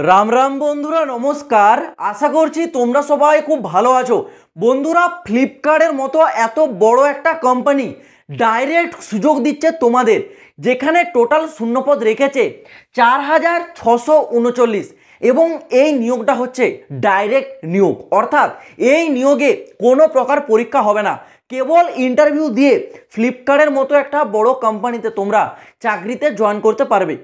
রাম রাম বন্ধুরা, নমস্কার। আশা করছি তোমরা সবাই খুব ভালো আছো। বন্ধুরা, ফ্লিপকার্টের মতো এত বড় একটা কোম্পানি ডাইরেক্ট সুযোগ দিচ্ছে তোমাদের, যেখানে টোটাল শূন্যপদ রেখেছে 4,639 এবং এই নিয়োগটা হচ্ছে ডাইরেক্ট নিয়োগ, অর্থাৎ এই নিয়োগে কোনো প্রকার পরীক্ষা হবে না, কেবল ইন্টারভিউ দিয়ে ফ্লিপকার্টের মতো একটা বড় কোম্পানিতে তোমরা চাকরিতে জয়েন করতে পারবে।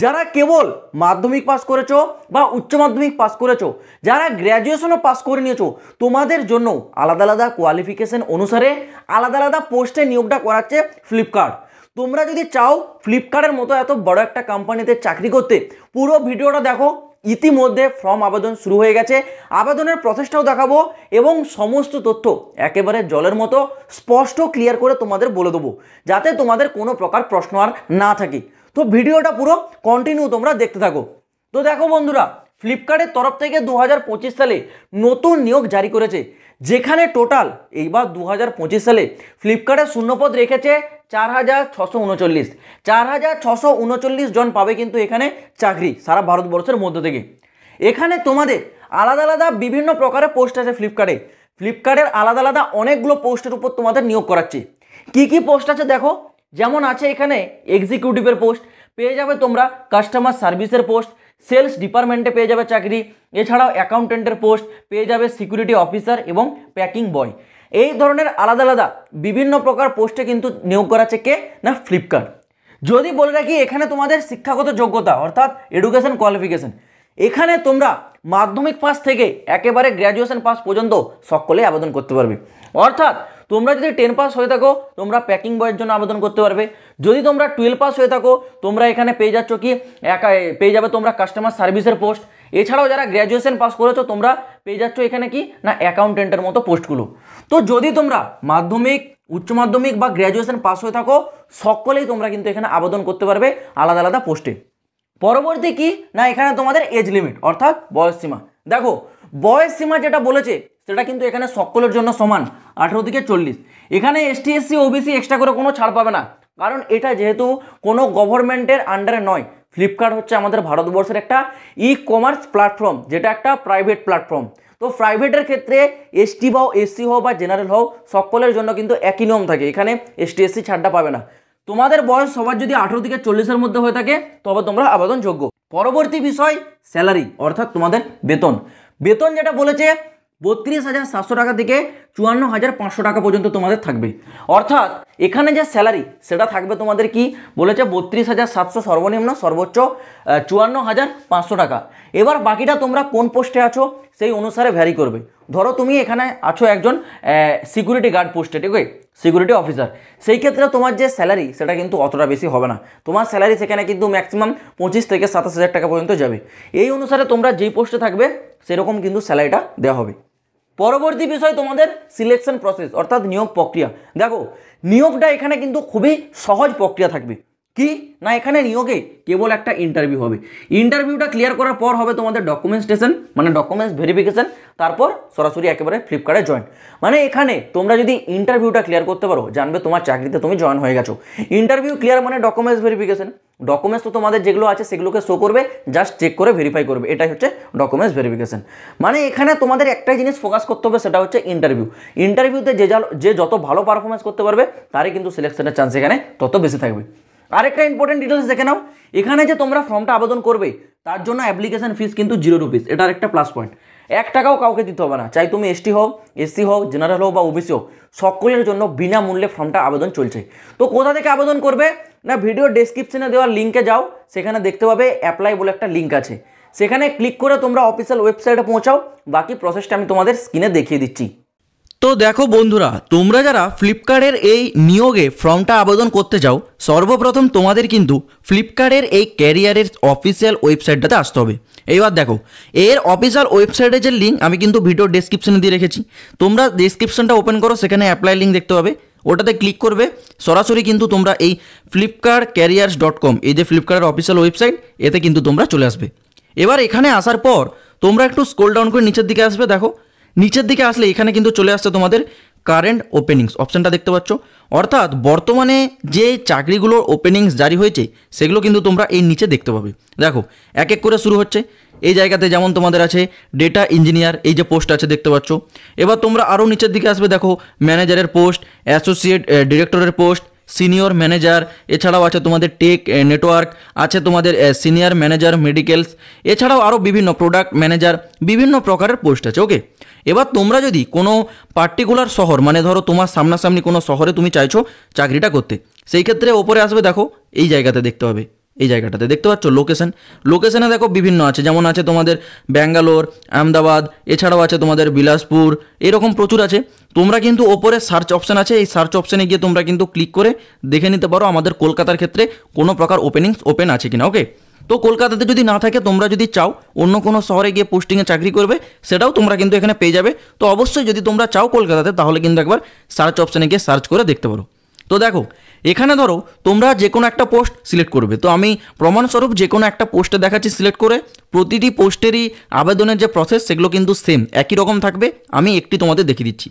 যারা কেবল মাধ্যমিক পাস করেছো বা উচ্চ মাধ্যমিক পাস করেছো, যারা গ্র্যাজুয়েশনও পাস করে নিয়েছো, তোমাদের জন্য আলাদা আলাদা কোয়ালিফিকেশন অনুসারে আলাদা আলাদা পোস্টে নিয়োগটা করাচ্ছে ফ্লিপকার্ট। তোমরা যদি চাও ফ্লিপকার্টের মতো এত বড় একটা কোম্পানিতে চাকরি করতে, পুরো ভিডিওটা দেখো। ইতিমধ্যে ফর্ম আবেদন শুরু হয়ে গেছে, আবেদনের প্রসেসটাও দেখাবো এবং সমস্ত তথ্য একেবারে জলের মতো স্পষ্ট ক্লিয়ার করে তোমাদের বলে দেবো, যাতে তোমাদের কোনো প্রকার প্রশ্ন আর না থাকে। তো ভিডিওটা পুরো কন্টিনিউ তোমরা দেখতে থাকো। তো দেখো বন্ধুরা, ফ্লিপকার্টের তরফ থেকে 2025 সালে নতুন নিয়োগ জারি করেছে, যেখানে টোটাল এইবার 2025 সালে ফ্লিপকার্টের শূন্যপদ রেখেছে 4,639। 4,639 জন পাবে কিন্তু এখানে চাকরি সারা ভারতবর্ষের মধ্য থেকে। এখানে তোমাদের আলাদা আলাদা বিভিন্ন প্রকারের পোস্ট আছে ফ্লিপকার্টের আলাদা আলাদা অনেকগুলো পোস্টের উপর তোমাদের নিয়োগ করাচ্ছে। কি কি পোস্ট আছে দেখো, যেমন আছে এখানে এক্সিকিউটিভের পোস্ট পেয়ে যাবে তোমরা, কাস্টমার সার্ভিসের পোস্ট, সেলস ডিপার্টমেন্টে পেয়ে যাবে চাকরি, এছাড়াও অ্যাকাউন্টেন্টের পোস্ট পেয়ে যাবে, সিকিউরিটি অফিসার এবং প্যাকিং বয়। এই ধরনের আলাদা আলাদা বিভিন্ন প্রকার পোস্টে কিন্তু নিয়োগ করাচ্ছে কে না ফ্লিপকার্ট। যদি বলে রাখি এখানে তোমাদের শিক্ষাগত যোগ্যতা অর্থাৎ এডুকেশন কোয়ালিফিকেশন, এখানে তোমরা মাধ্যমিক পাস থেকে একেবারে গ্র্যাজুয়েশন পাস পর্যন্ত সকলেই আবেদন করতে পারবে। অর্থাৎ তোমরা যদি 10 পাস হয়ে থাকো, তোমরা প্যাকিং বয়ের জন্য আবেদন করতে পারবে। যদি তোমরা 12 পাস হয়ে থাকো, তোমরা এখানে পেয়ে যাচ্ছ কি পেয়ে যাবে তোমরা কাস্টমার সার্ভিসের পোস্ট। এছাড়াও যারা গ্র্যাজুয়েশন পাস করেছো, তোমরা পেয়ে যাচ্ছ এখানে কি না অ্যাকাউন্টেন্টের মতো পোস্টগুলো। তো যদি তোমরা মাধ্যমিক, উচ্চ মাধ্যমিক বা গ্র্যাজুয়েশন পাস হয়ে থাকো, সকলেই তোমরা কিন্তু এখানে আবেদন করতে পারবে আলাদা আলাদা পোস্টে। পরবর্তী কি না এখানে তোমাদের এজ লিমিট অর্থাৎ বয়স সীমা। দেখো বয়স সীমা যেটা বলেছে সেটা কিন্তু এখানে সকলের জন্য সমান, 18 থেকে 40। এখানে এসটি এসসি ওবিসি এক্সট্রা করে কোনো ছাড় পাবে না, কারণ এটা যেহেতু কোনো গভর্নমেন্টের আন্ডারে নয়। ফ্লিপকার্ট হচ্ছে আমাদের ভারতবর্ষের একটা ই কমার্স প্ল্যাটফর্ম, যেটা একটা প্রাইভেট প্ল্যাটফর্ম। তো প্রাইভেটের ক্ষেত্রে এসটি হও, এসসি হও বা জেনারেল হও, সকলের জন্য কিন্তু একই নিয়ম থাকে। এখানে এসটি এসসি ছাড়টা পাবে না। তোমাদের বয়স সবার যদি 18 থেকে 40-এর মধ্যে হয়ে থাকে, তবে তোমরা আবেদনযোগ্য। পরবর্তী বিষয় স্যালারি অর্থাৎ তোমাদের বেতন। বেতন যেটা বলেছে 32,700 টাকা থেকে 54,500 টাকা পর্যন্ত তোমাদের থাকবে। অর্থাৎ এখানে যে স্যালারি সেটা থাকবে তোমাদের কি বলেছে 32,700 সর্বনিম্ন, সর্বোচ্চ 54,500 টাকা। এবার বাকিটা তোমরা কোন পোস্টে আছো সেই অনুসারে ভ্যারি করবে। ধরো তুমি এখানে আছো একজন সিকিউরিটি গার্ড পোস্টে, ঠিক আছে, সিকিউরিটি অফিসার, সেই ক্ষেত্রে তোমার যে স্যালারি সেটা কিন্তু অতটা বেশি হবে না। তোমার স্যালারি সেখানে কিন্তু ম্যাক্সিমাম 25 থেকে 27,000 টাকা পর্যন্ত যাবে। এই অনুসারে তোমরা যেই পোস্টে থাকবে সেরকম কিন্তু স্যালারিটা দেওয়া হবে। পরবর্তী বিষয় তোমাদের সিলেকশন প্রসেস অর্থাৎ নিয়োগ প্রক্রিয়া। দেখো নিয়োগটা এখানে কিন্তু খুবই সহজ প্রক্রিয়া থাকবে। কি না এখানে নিয়োগে কেবল একটা ইন্টারভিউ হবে। ইন্টারভিউটা ক্লিয়ার করার পর হবে তোমাদের ডকুমেন্টেশন মানে ডকুমেন্টস ভেরিফিকেশন, তারপর সরাসরি একেবারে ফ্লিপকার্টে জয়েন। মানে এখানে তোমরা যদি ইন্টারভিউটা ক্লিয়ার করতে পারো, জানবে তোমার চাকরিতে তুমি জয়েন হয়ে গেছো। ইন্টারভিউ ক্লিয়ার মানে ডকুমেন্টস ভেরিফিকেশন। ডকুমেন্টস তো তোমাদের যেগুলো আছে সেগুলোকে শো করবে, জাস্ট চেক করে ভেরিফাই করবে, এটাই হচ্ছে ডকুমেন্টস ভেরিফিকেশন। মানে এখানে তোমাদের একটাই জিনিস ফোকাস করতে হবে, সেটা হচ্ছে ইন্টারভিউ। ইন্টারভিউতে যে যত ভালো পারফরমেন্স করতে পারবে তারই কিন্তু সিলেকশনের চান্স এখানে তত বেশি থাকবে। আরেকটা ইম্পর্টেন্ট ডিটেলস দেখে নাও, এখানে যে তোমরা ফর্মটা আবেদন করবে তার জন্য অ্যাপ্লিকেশন ফিস কিন্তু 0 রুপিস। এটার একটা প্লাস পয়েন্ট, 1 টাকাও কাউকে দিতে হবে না। চাই তুমি এসটি হও, এসসি হও, জেনারেল হও বা ওবিসি হও, সকলের জন্য বিনামূল্যে ফর্মটা আবেদন চলছে। তো কোথা থেকে আবেদন করবে না ভিডিও ডেসক্রিপশনে দেওয়া লিঙ্কে যাও, সেখানে দেখতে পাবে অ্যাপ্লাই বলে একটা লিঙ্ক আছে, সেখানে ক্লিক করে তোমরা অফিসিয়াল ওয়েবসাইটে পৌঁছাও। বাকি প্রসেসটা আমি তোমাদের স্ক্রিনে দেখিয়ে দিচ্ছি। তো দেখো বন্ধুরা, তোমরা যারা ফ্লিপকার্টের এই নিয়োগে ফর্মটা আবেদন করতে চাও, সর্বপ্রথম তোমাদের কিন্তু ফ্লিপকার্টের এই ক্যারিয়ারের অফিসিয়াল ওয়েবসাইটটাতে আসতে হবে। এইবার দেখো এর অফিসিয়াল ওয়েবসাইটের যে লিঙ্ক আমি কিন্তু ভিডিও ডেসক্রিপশনে দিয়ে রেখেছি। তোমরা ডেসক্রিপশনটা ওপেন করো, সেখানে অ্যাপ্লাই লিঙ্ক দেখতে পাবে, ওটাতে ক্লিক করবে, সরাসরি কিন্তু তোমরা এই flipkartcareers.com এই যে ফ্লিপকার্টের অফিসিয়াল ওয়েবসাইট, এতে কিন্তু তোমরা চলে আসবে। এবার এখানে আসার পর তোমরা একটু স্ক্রল ডাউন করে নিচের দিকে আসবে। দেখো নিচের দিকে আসলে এখানে কিন্তু চলে আসছে তোমাদের কারেন্ট ওপেনিংস অপশানটা দেখতে পাচ্ছ। অর্থাৎ বর্তমানে যে চাকরিগুলোর ওপেনিংস জারি হয়েছে সেগুলো কিন্তু তোমরা এই নিচে দেখতে পাবে। দেখো এক এক করে শুরু হচ্ছে। এই জায়গাতে যেমন তোমাদের আছে ডেটা ইঞ্জিনিয়ার, এই যে পোস্ট আছে দেখতে পাচ্ছ। এবার তোমরা আরও নিচের দিকে আসবে, দেখো ম্যানেজারের পোস্ট, অ্যাসোসিয়েট ডিরেক্টরের পোস্ট, সিনিয়র ম্যানেজার, এছাড়াও আছে তোমাদের টেক নেটওয়ার্ক, আছে তোমাদের সিনিয়র ম্যানেজার মেডিকেলস, এছাড়াও আরও বিভিন্ন প্রোডাক্ট ম্যানেজার, বিভিন্ন প্রকারের পোস্ট আছে। ওকে, এবার তোমরা যদি কোনো পার্টিকুলার শহর, মানে ধরো তোমার সামনাসামনি কোনো শহরে তুমি চাইছো চাকরিটা করতে, সেই ক্ষেত্রে ওপরে আসবে, দেখো এই জায়গাতে দেখতে হবে, এই জায়গাটাতে দেখতে পাচ্ছ লোকেশনে দেখো বিভিন্ন আছে, যেমন আছে তোমাদের ব্যাঙ্গালোর, আহমেদাবাদ, এছাড়াও আছে তোমাদের বিলাসপুর, এরকম প্রচুর আছে। তোমরা কিন্তু ওপরে সার্চ অপশান আছে, এই সার্চ অপশানে গিয়ে তোমরা কিন্তু ক্লিক করে দেখে নিতে পারো আমাদের কলকাতার ক্ষেত্রে কোনো প্রকার ওপেন আছে কিনা। ওকে, তো কলকাতাতে যদি না থাকে, তোমরা যদি চাও অন্য কোনো শহরে গিয়ে পোস্টিংয়ে চাকরি করবে, সেটাও তোমরা কিন্তু এখানে পেয়ে যাবে। তো অবশ্যই যদি তোমরা চাও কলকাতাতে, তাহলে কিন্তু একবার সার্চ অপশানে গিয়ে সার্চ করে দেখতে পারো। তো দেখো এখানে ধরো তোমরা যে কোনো একটা পোস্ট সিলেক্ট করবে, তো আমি প্রমাণস্বরূপ যে কোনো একটা পোস্টে দেখাচ্ছি সিলেক্ট করে। প্রতিটি পোস্টেরই আবেদনের যে প্রসেস সেগুলো কিন্তু সেম একই রকম থাকবে। আমি একটি তোমাদের দেখিয়ে দিচ্ছি।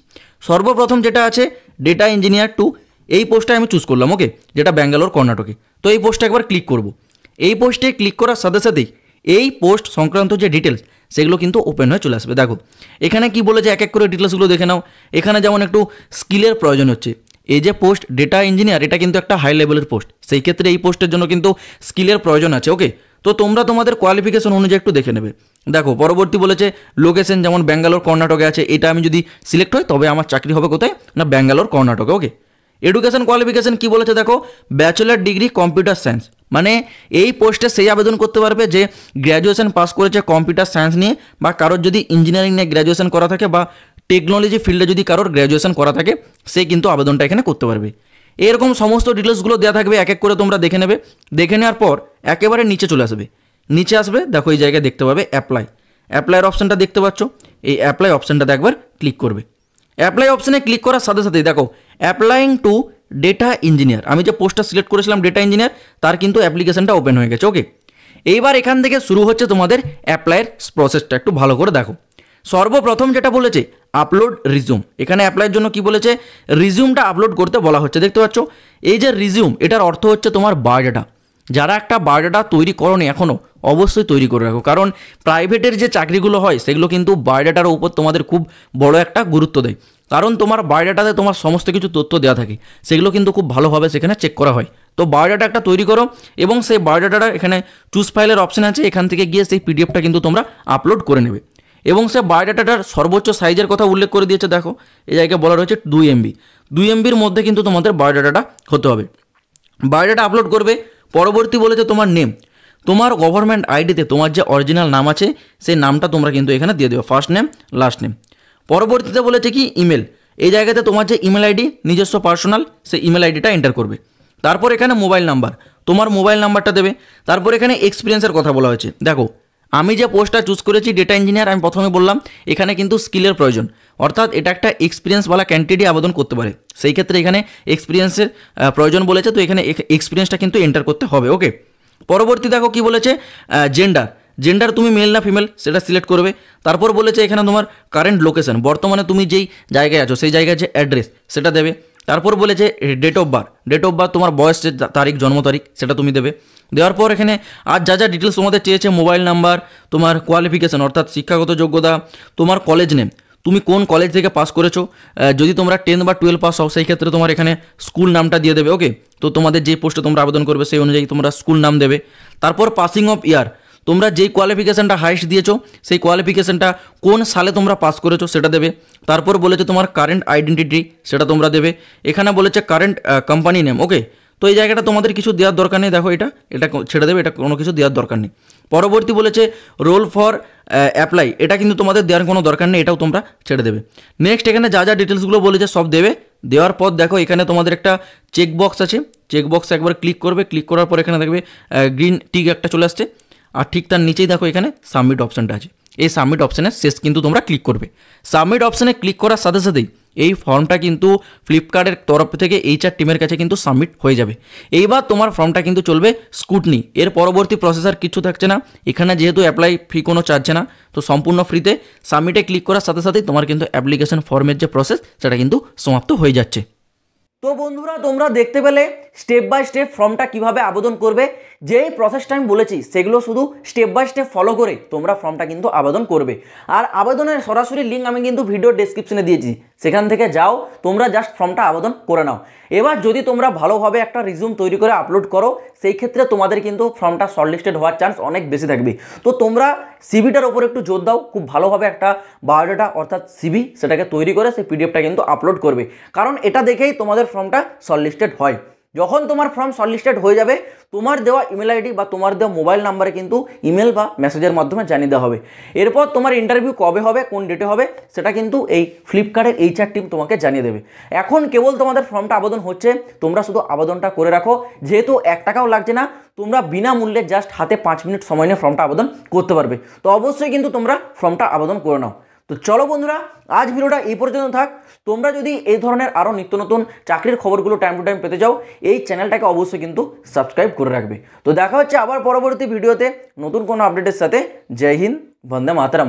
সর্বপ্রথম যেটা আছে ডেটা ইঞ্জিনিয়ার 2, এই পোস্টটা আমি চুজ করলাম। ওকে, যেটা ব্যাঙ্গালোর কর্ণাটকে। তো এই পোস্টটা একবার ক্লিক করব। এই পোস্টে ক্লিক করার সাথে সাথেই এই পোস্ট সংক্রান্ত যে ডিটেলস সেগুলো কিন্তু ওপেন হয়ে চলে আসবে। দেখো এখানে কি বলেছে, এক এক করে ডিটেলসগুলো দেখে নাও। এখানে যেমন একটু স্কিলের প্রয়োজন হচ্ছে, এই যে পোস্ট ডেটা ইঞ্জিনিয়ার, এটা কিন্তু একটা হাই লেভেলের পোস্ট, সেই ক্ষেত্রে এই পোস্টের জন্য কিন্তু স্কিলের প্রয়োজন আছে। ওকে, তো তোমরা তোমাদের কোয়ালিফিকেশন অনুযায়ী একটু দেখে নেবে। দেখো পরবর্তী বলেছে লোকেশন, যেমন ব্যাঙ্গালোর কর্ণাটকে আছে, এটা আমি যদি সিলেক্ট হই তবে আমার চাকরি হবে কোথায় না, ব্যাঙ্গালোর কর্ণাটকে। ওকে, এডুকেশন কোয়ালিফিকেশন কি বলেছে দেখো, ব্যাচেলার ডিগ্রি কম্পিউটার সায়েন্স, মানে এই পোস্টে সেই আবেদন করতে পারবে যে গ্র্যাজুয়েশন পাস করেছে কম্পিউটার সায়েন্স নিয়ে, বা কারোর যদি ইঞ্জিনিয়ারিং নিয়ে গ্র্যাজুয়েশন করা থাকে, বা টেকনোলজি ফিল্ডে যদি কারোর গ্র্যাজুয়েশন করা থাকে, সে কিন্তু আবেদনটা এখানে করতে পারবে। এরকম সমস্ত ডিটেলসগুলো দেওয়া থাকবে, এক এক করে তোমরা দেখে নেবে। দেখে নেওয়ার পর একেবারে নিচে চলে আসবে, নিচে আসবে, দেখো এই জায়গায় দেখতে পাবে অ্যাপ্লাইয়ের অপশানটা দেখতে পাচ্ছ, এই অ্যাপ্লাই অপশানটাতে একবার ক্লিক করবে। অ্যাপ্লাই অপশানে ক্লিক করার সাথে সাথেই দেখো অ্যাপ্লাইং টু ডেটা ইঞ্জিনিয়ার, আমি যে পোস্টটা সিলেক্ট করেছিলাম ডেটা ইঞ্জিনিয়ার, তার কিন্তু অ্যাপ্লিকেশনটা ওপেন হয়ে গেছে। ওকে, এইবার এখান থেকে শুরু হচ্ছে তোমাদের অ্যাপ্লাইয়ের প্রসেসটা, একটু ভালো করে দেখো। সর্বপ্রথম যেটা বলেছে আপলোড রিজিউম, এখানে অ্যাপ্লাইয়ের জন্য কি বলেছে, রিজিউমটা আপলোড করতে বলা হচ্ছে। দেখতে পাচ্ছ এই যে রিজিউম, এটার অর্থ হচ্ছে তোমার বায়োডাটা। যারা একটা বায়োডাটা তৈরি করোনি এখনও, অবশ্যই তৈরি করে রাখো, কারণ প্রাইভেটের যে চাকরিগুলো হয় সেগুলো কিন্তু বায়োডাটার উপর তোমাদের খুব বড় একটা গুরুত্ব দেয়, কারণ তোমার বায়োডাটাতে তোমার সমস্ত কিছু তথ্য দেওয়া থাকে, সেগুলো কিন্তু খুব ভালোভাবে সেখানে চেক করা হয়। তো বায়োডাটা একটা তৈরি করো, এবং সেই বায়োডাটাটা এখানে চুজ ফাইলের অপশান আছে, এখান থেকে গিয়ে সেই পিডিএফটা কিন্তু তোমরা আপলোড করে নেবে। এবং সে বায়োডাটাটার সর্বোচ্চ সাইজের কথা উল্লেখ করে দিয়েছে, দেখো এই জায়গায় বলা রয়েছে 2 MB, 2 MBর মধ্যে কিন্তু তোমাদের বায়োডাটাটা হতে হবে। বায়োডাটা আপলোড করবে। পরবর্তী বলেছে তোমার নেম, তোমার গভর্নমেন্ট আইডিতে তোমার যে অরিজিনাল নাম আছে সেই নামটা তোমরা কিন্তু এখানে দিয়ে দেবে, ফার্স্ট নেম লাস্ট নেম। পরবর্তীতে বলেছে কি ইমেল, এই জায়গাতে তোমার যে ইমেল আইডি নিজস্ব পার্সোনাল, সেই ইমেল আইডিটা এন্টার করবে। তারপর এখানে মোবাইল নাম্বার, তোমার মোবাইল নাম্বারটা দেবে। তারপর এখানে এক্সপিরিয়েন্সের কথা বলা হয়েছে। দেখো আমি যে পোস্টটা চুজ করেছি ডেটা ইঞ্জিনিয়ার, আমি প্রথমে বললাম এখানে কিন্তু স্কিলের প্রয়োজন, অর্থাৎ এটা একটা এক্সপিরিয়েন্সওয়ালা ক্যান্ডিডেটই আবেদন করতে পারে, সেই ক্ষেত্রে এখানে এক্সপিরিয়েন্সের প্রয়োজন বলেছে, তো এখানে এক্সপিরিয়েন্সটা কিন্তু এন্টার করতে হবে। ওকে, পরবর্তী দেখো কি বলেছে, জেন্ডার তুমি মেল না ফিমেল সেটা সিলেক্ট করবে। তারপর বলেছে এখানে তোমার কারেন্ট লোকেশন, বর্তমানে তুমি যেই জায়গায় আছো সেই জায়গায় যে অ্যাড্রেস সেটা দেবে। তারপর বলেছে ডেট অফ বার্থ, তোমার বয়সের তারিখ, জন্ম তারিখ, সেটা তুমি দেবে। দেওয়ার পর এখানে আর যা যা ডিটেলস তোমাদের চেয়েছে, মোবাইল নাম্বার, তোমার কোয়ালিফিকেশন অর্থাৎ শিক্ষাগত যোগ্যতা, তোমার কলেজ নেম, তুমি কোন কলেজ থেকে পাস করেছো, যদি তোমরা 10 বা 12 পাস হও সেই ক্ষেত্রে তোমার এখানে স্কুল নামটা দিয়ে দেবে। ওকে, তো তোমাদের যে পোস্টে তোমরা আবেদন করবে সেই অনুযায়ী তোমরা স্কুল নাম দেবে। তারপর পাসিং অফ ইয়ার, তোমরা যেই কোয়ালিফিকেশানটা হাইস্ট দিয়েছো সেই কোয়ালিফিকেশানটা কোন সালে তোমরা পাস করেছো সেটা দেবে। তারপর বলেছে তোমার কারেন্ট আইডেন্টিটি, সেটা তোমরা দেবে। এখানে বলেছে কারেন্ট কোম্পানি নেম। ওকে, তো এই জায়গাটা তোমাদের কিছু দেওয়ার দরকার নেই, দেখো এটা ছেড়ে দেবে, এটা কোনো কিছু দেওয়ার দরকার নেই। পরবর্তী বলেছে রোল ফর অ্যাপ্লাই, এটা কিন্তু তোমাদের দেওয়ার কোনো দরকার নেই, এটাও তোমরা ছেড়ে দেবে। নেক্সট এখানে যা যা ডিটেলসগুলো বলেছে সব দেবে। দেওয়ার পর দেখো এখানে তোমাদের একটা চেকবক্স আছে, চেকবক্সে একবার ক্লিক করবে। ক্লিক করার পর এখানে দেখবে গ্রিন টিক একটা চলে আসছে, আর ঠিক তার নিচেই দেখো এখানে সাবমিট অপশানটা আছে। এই সাবমিট অপশানে শেষ কিন্তু তোমরা ক্লিক করবে। সাবমিট অপশানে ক্লিক করার সাথে সাথেই এই ফর্মটা কিন্তু ফ্লিপকার্টের তরফ থেকে HR টিমের কাছে কিন্তু সাবমিট হয়ে যাবে। এইবার তোমার ফর্মটা কিন্তু চলবে স্কুটনি, এর পরবর্তী প্রসেসার কিছু থাকছে না। এখানে যেহেতু অ্যাপ্লাই ফি কোনো চার্জে না, তো সম্পূর্ণ ফ্রিতে। সাবমিটে ক্লিক করার সাথে সাথেই তোমার কিন্তু অ্যাপ্লিকেশন ফর্মের যে প্রসেস সেটা কিন্তু সমাপ্ত হয়ে যাচ্ছে। তো বন্ধুরা তোমরা দেখতে পেলে স্টেপ বাই স্টেপ ফর্মটা কিভাবে আবেদন করবে, যেই প্রসেসটা আমি বলেছি সেগুলো শুধু স্টেপ বাই স্টেপ ফলো করে তোমরা ফর্মটা কিন্তু আবেদন করবে। আর আবেদনের সরাসরি লিঙ্ক আমি কিন্তু ভিডিও ডেসক্রিপশনে দিয়েছি, সেখান থেকে যাও, তোমরা জাস্ট ফর্মটা আবেদন করে নাও। এবার যদি তোমরা ভালোভাবে একটা রিজিউম তৈরি করে আপলোড করো, সেই ক্ষেত্রে তোমাদের কিন্তু ফর্মটা শর্টলিস্টেড হওয়ার চান্স অনেক বেশি থাকবে। তো তোমরা সিভিটার উপর একটু জোর দাও, খুব ভালোভাবে একটা বায়োডাটা অর্থাৎ সিভি সেটাকে তৈরি করে সেই পিডিএফটা কিন্তু আপলোড করবে, কারণ এটা দেখেই তোমাদের ফর্মটা শর্টলিস্টেড হয়। যখন তোমার ফর্ম শর্টলিস্টেড হয়ে যাবে, তোমার দেওয়া ইমেল আইডি বা তোমার দেওয়া মোবাইল নাম্বারে কিন্তু ইমেল বা মেসেজের মাধ্যমে জানিয়ে দেওয়া হবে। এরপর তোমার ইন্টারভিউ কবে হবে, কোন ডেটে হবে, সেটা কিন্তু এই ফ্লিপকার্টের HR টিম তোমাকে জানিয়ে দেবে। এখন কেবল তোমাদের ফর্মটা আবেদন হচ্ছে, তোমরা শুধু আবেদনটা করে রাখো, যেহেতু 1 টাকাও লাগছে না, তোমরা বিনামূল্যে জাস্ট হাতে 5 মিনিট সময় নিয়ে ফর্মটা আবেদন করতে পারবে। তো অবশ্যই কিন্তু তোমরা ফর্মটা আবেদন করে নাও। তো চলো বন্ধুরা, আজ ভিডিওটা এই পর্যন্ত থাক। তোমরা যদি এই ধরনের আরও নিত্য নতুন চাকরির খবরগুলো টাইম টু টাইম পেতে চাও, এই চ্যানেলটাকে অবশ্যই কিন্তু সাবস্ক্রাইব করে রাখবে। তো দেখা হচ্ছে আবার পরবর্তী ভিডিওতে নতুন কোনো আপডেটের সাথে। জয় হিন্দ, বন্দে মাতরম।